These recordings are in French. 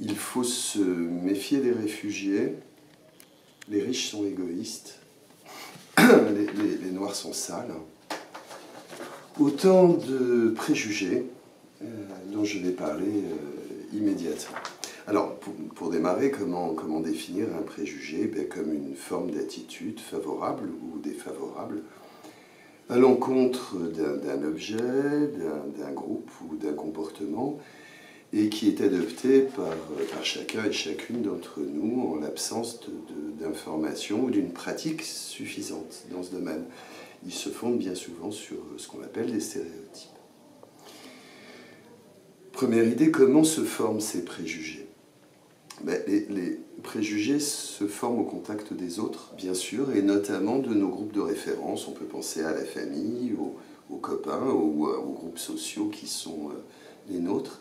Il faut se méfier des réfugiés. Les riches sont égoïstes. Les noirs sont sales. Autant de préjugés dont je vais parler immédiatement. Alors, pour démarrer, comment définir un préjugé? Comme une forme d'attitude favorable ou défavorable à l'encontre d'un objet, d'un groupe ou d'un comportement, et qui est adopté par chacun et chacune d'entre nous en l'absence d'informations ou d'une pratique suffisante dans ce domaine. Ils se fondent bien souvent sur ce qu'on appelle des stéréotypes. Première idée, comment se forment ces préjugés? Les préjugés se forment au contact des autres, bien sûr, et notamment de nos groupes de référence. On peut penser à la famille, aux copains, ou aux groupes sociaux qui sont les nôtres.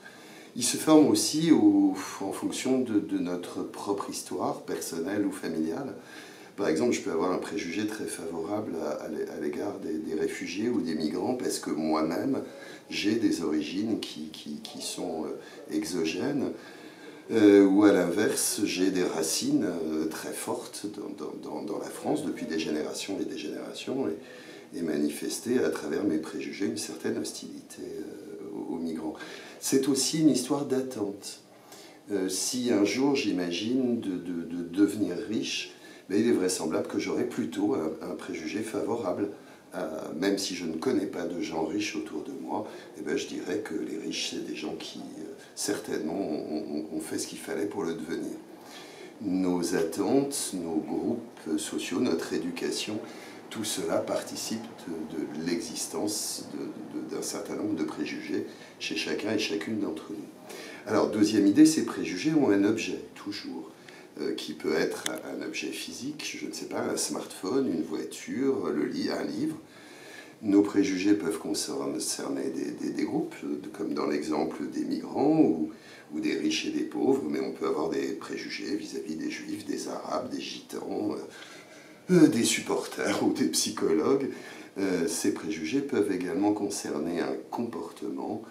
Ils se forment aussi en fonction de notre propre histoire, personnelle ou familiale. Par exemple, je peux avoir un préjugé très favorable à l'égard des réfugiés ou des migrants parce que moi-même, j'ai des origines qui sont exogènes. Ou à l'inverse, j'ai des racines très fortes dans la France depuis des générations et des générations et manifester à travers mes préjugés une certaine hostilité aux migrants. C'est aussi une histoire d'attente. Si un jour j'imagine de devenir riche, il est vraisemblable que j'aurai plutôt un préjugé favorable. Même si je ne connais pas de gens riches autour de moi, je dirais que les riches, c'est des gens qui, certainement, ont fait ce qu'il fallait pour le devenir. Nos attentes, nos groupes sociaux, notre éducation, tout cela participe de l'existence d'un certain nombre de préjugés chez chacun et chacune d'entre nous. Alors, deuxième idée, ces préjugés ont un objet, toujours, qui peut être un objet physique, je ne sais pas, un smartphone, une voiture, un livre. Nos préjugés peuvent concerner des groupes, comme dans l'exemple des migrants ou des riches et des pauvres, mais on peut avoir des préjugés vis-à-vis des juifs, des arabes, des gitans, des supporters ou des psychologues. Ces préjugés peuvent également concerner un comportement,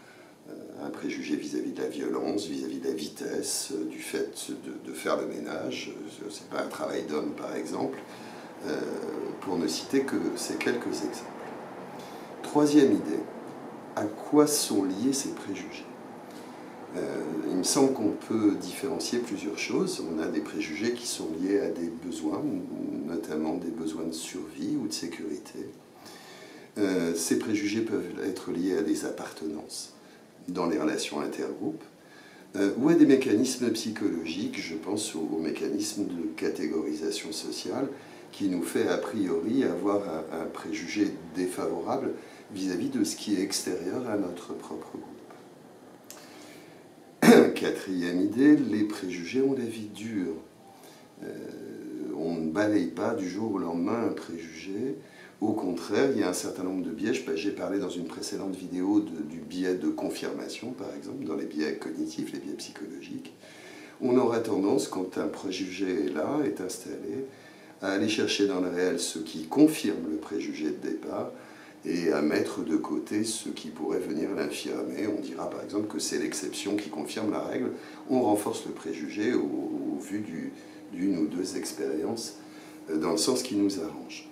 un préjugé vis-à-vis de la violence, vis-à-vis de la vitesse, du fait de faire le ménage, c'est pas un travail d'homme par exemple, pour ne citer que ces quelques exemples. Troisième idée, à quoi sont liés ces préjugés? Il me semble qu'on peut différencier plusieurs choses. On a des préjugés qui sont liés à des besoins, notamment des besoins de survie ou de sécurité. Ces préjugés peuvent être liés à des appartenances dans les relations intergroupes, ou à des mécanismes psychologiques, je pense aux mécanismes de catégorisation sociale, qui nous fait a priori avoir un préjugé défavorable vis-à-vis de ce qui est extérieur à notre propre groupe. Quatrième idée, les préjugés ont la vie dure. On ne balaye pas du jour au lendemain un préjugé. Au contraire, il y a un certain nombre de biais. J'ai parlé dans une précédente vidéo du biais de confirmation, par exemple, dans les biais cognitifs, les biais psychologiques. On aura tendance, quand un préjugé est là, est installé, à aller chercher dans le réel ce qui confirme le préjugé de départ et à mettre de côté ce qui pourrait venir l'infirmer. On dira par exemple que c'est l'exception qui confirme la règle. On renforce le préjugé au vu d'une ou deux expériences dans le sens qui nous arrange.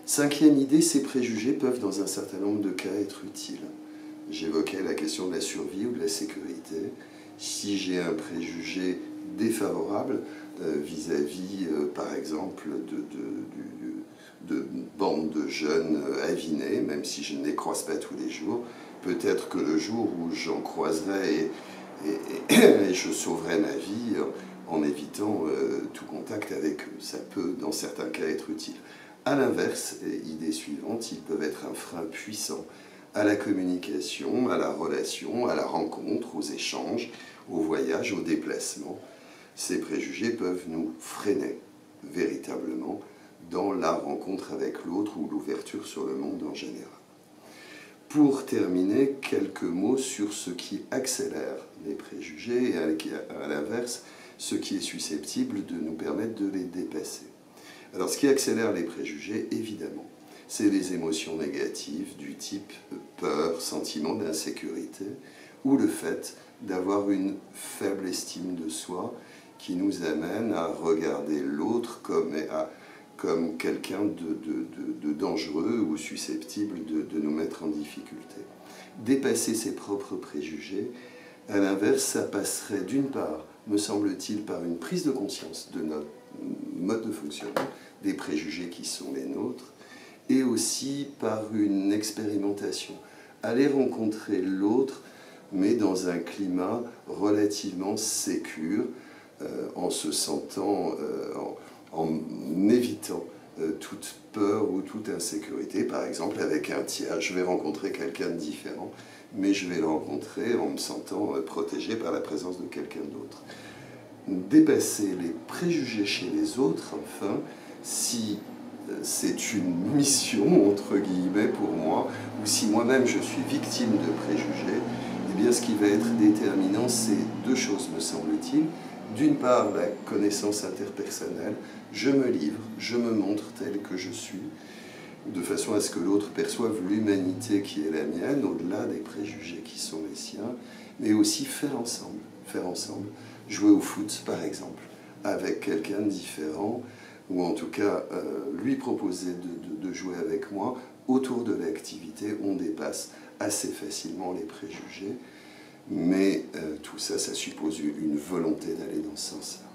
Cinquième idée, ces préjugés peuvent dans un certain nombre de cas être utiles. J'évoquais la question de la survie ou de la sécurité. Si j'ai un préjugé défavorable vis-à-vis, par exemple, de bandes de jeunes avinés, même si je ne les croise pas tous les jours, peut-être que le jour où j'en croiserai et je sauverai ma vie en évitant tout contact avec eux, ça peut dans certains cas être utile. A l'inverse, idée suivante, ils peuvent être un frein puissant à la communication, à la relation, à la rencontre, aux échanges, au voyage, au déplacement. Ces préjugés peuvent nous freiner véritablement dans la rencontre avec l'autre ou l'ouverture sur le monde en général. Pour terminer, quelques mots sur ce qui accélère les préjugés et à l'inverse, ce qui est susceptible de nous permettre de les dépasser. Alors, ce qui accélère les préjugés, évidemment, c'est les émotions négatives du type peur, sentiment d'insécurité, ou le fait d'avoir une faible estime de soi qui nous amène à regarder l'autre comme quelqu'un de dangereux ou susceptible de nous mettre en difficulté. Dépasser ses propres préjugés, à l'inverse, ça passerait d'une part, me semble-t-il, par une prise de conscience de notre mode de fonctionnement, des préjugés qui sont les nôtres, et aussi par une expérimentation. Aller rencontrer l'autre, mais dans un climat relativement sécure, en se sentant, en évitant toute peur ou toute insécurité. Par exemple, avec un tiers, je vais rencontrer quelqu'un de différent, mais je vais le rencontrer en me sentant protégé par la présence de quelqu'un d'autre. Dépasser les préjugés chez les autres, enfin, si c'est une mission, entre guillemets, pour moi, ou si moi-même je suis victime de préjugés, eh bien ce qui va être déterminant, c'est deux choses, me semble-t-il. D'une part, la connaissance interpersonnelle, je me livre, je me montre tel que je suis, de façon à ce que l'autre perçoive l'humanité qui est la mienne, au-delà des préjugés qui sont les siens, mais aussi faire ensemble, jouer au foot par exemple, avec quelqu'un de différent, ou en tout cas lui proposer de jouer avec moi. Autour de l'activité, on dépasse assez facilement les préjugés, mais tout ça, ça suppose une volonté d'aller dans ce sens-là.